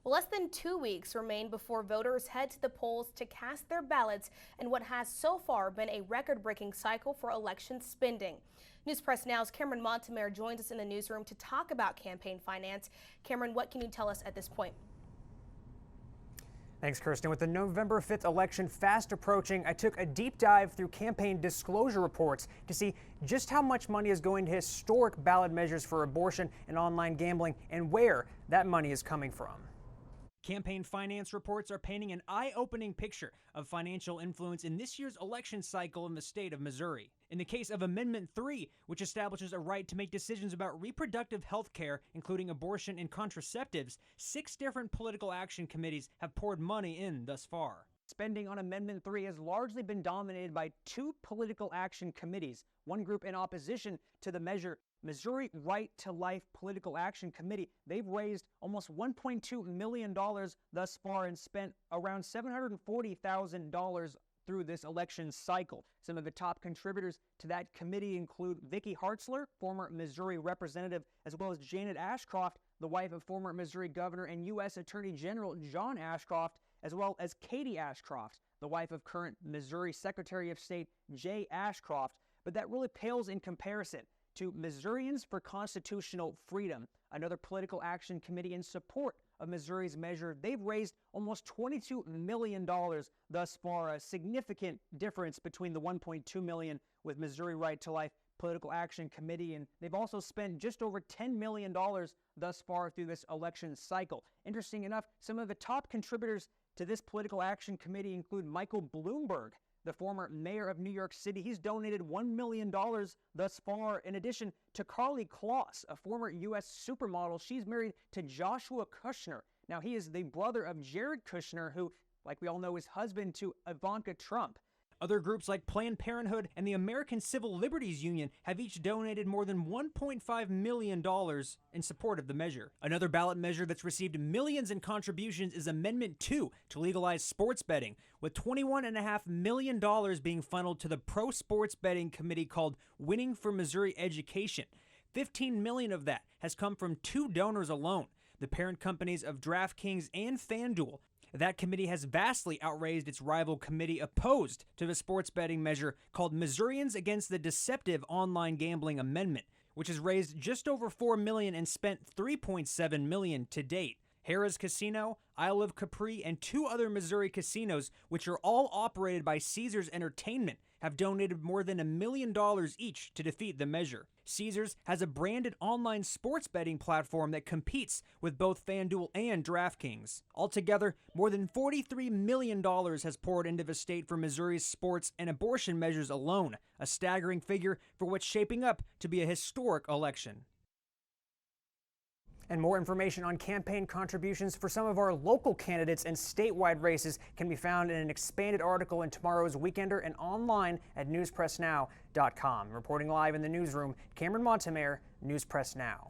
Well, less than 2 weeks remain before voters head to the polls to cast their ballots in what has so far been a record-breaking cycle for election spending. News Press Now's Cameron Montemare joins us in the newsroom to talk about campaign finance. Cameron, what can you tell us at this point? Thanks, Kirsten. With the November 5th election fast approaching, I took a deep dive through campaign disclosure reports to see just how much money is going to historic ballot measures for abortion and online gambling and where that money is coming from. Campaign finance reports are painting an eye-opening picture of financial influence in this year's election cycle in the state of Missouri. In the case of Amendment 3, which establishes a right to make decisions about reproductive health care, including abortion and contraceptives, 6 different political action committees have poured money in thus far. Spending on Amendment 3 has largely been dominated by 2 political action committees, one group in opposition to the measure, Missouri Right to Life Political Action Committee. They've raised almost $1.2 million thus far and spent around $740,000 through this election cycle. Some of the top contributors to that committee include Vicki Hartzler, former Missouri representative, as well as Janet Ashcroft, the wife of former Missouri Governor and U.S. Attorney General John Ashcroft, as well as Katie Ashcroft, the wife of current Missouri Secretary of State Jay Ashcroft. But that really pales in comparison to Missourians for Constitutional Freedom, another political action committee in support of Missouri's measure. They've raised almost $22 million thus far, a significant difference between the $1.2 million with Missouri Right to Life Political Action Committee, and they've also spent just over $10 million thus far through this election cycle. Interesting enough, some of the top contributors to this political action committee include Michael Bloomberg, the former mayor of New York City. He's donated $1 million thus far, in addition to Carly Kloss, a former U.S. supermodel. She's married to Joshua Kushner. Now, he is the brother of Jared Kushner, who, like we all know, is husband to Ivanka Trump. Other groups like Planned Parenthood and the American Civil Liberties Union have each donated more than $1.5 million in support of the measure. Another ballot measure that's received millions in contributions is Amendment 2 to legalize sports betting, with $21.5 million being funneled to the pro-sports betting committee called Winning for Missouri Education. $15 million of that has come from 2 donors alone, the parent companies of DraftKings and FanDuel. That committee has vastly outraised its rival committee opposed to the sports betting measure called Missourians Against the Deceptive Online Gambling Amendment, which has raised just over $4 million and spent $3.7 million to date. Harrah's Casino, Isle of Capri, and 2 other Missouri casinos, which are all operated by Caesars Entertainment, have donated more than $1 million each to defeat the measure. Caesars has a branded online sports betting platform that competes with both FanDuel and DraftKings. Altogether, more than $43 million has poured into the state for Missouri's sports and abortion measures alone, a staggering figure for what's shaping up to be a historic election. And more information on campaign contributions for some of our local candidates and statewide races can be found in an expanded article in tomorrow's Weekender and online at newspressnow.com. Reporting live in the newsroom, Cameron Montemare, News Press Now.